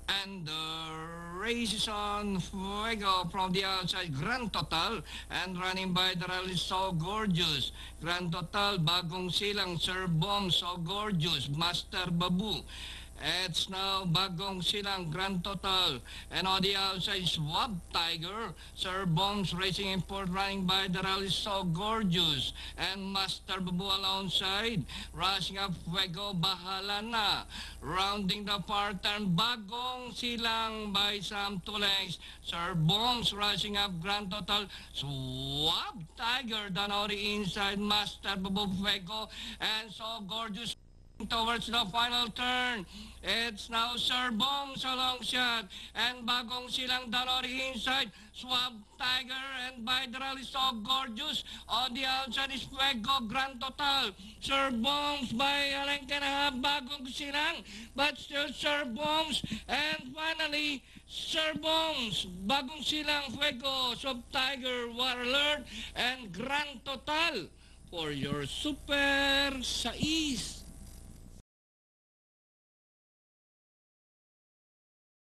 And the race is on fuego from the outside. Grand Total and running by the rally So Gorgeous. Grand Total, Bagong Silang, Sir Bong, So Gorgeous, Master Babu. It's now Bagong Silang, Grand Total. And on the outside, Swab Tiger. Sir Bombs racing in port, running by the rally So Gorgeous. And Master Babu alongside. Rushing up Fuego, Bahala na. Rounding the far turn, Bagong Silang by some 2 lengths. Sir Bombs rushing up Grand Total. Swab Tiger down on the inside. Master Babu, Fuego, and So Gorgeous towards the final turn. It's now Sir Bombs a long shot and Bagong Silang down on the inside. Swab Tiger and by the rally So Gorgeous. On the outside is Fuego, Grand Total. Sir Bombs by a length and a half, Bagong Silang, but still Sir Bombs. And finally, Sir Bombs, Bagong Silang, Fuego, Swab Tiger, War Alert, and Grand Total for your Super 6.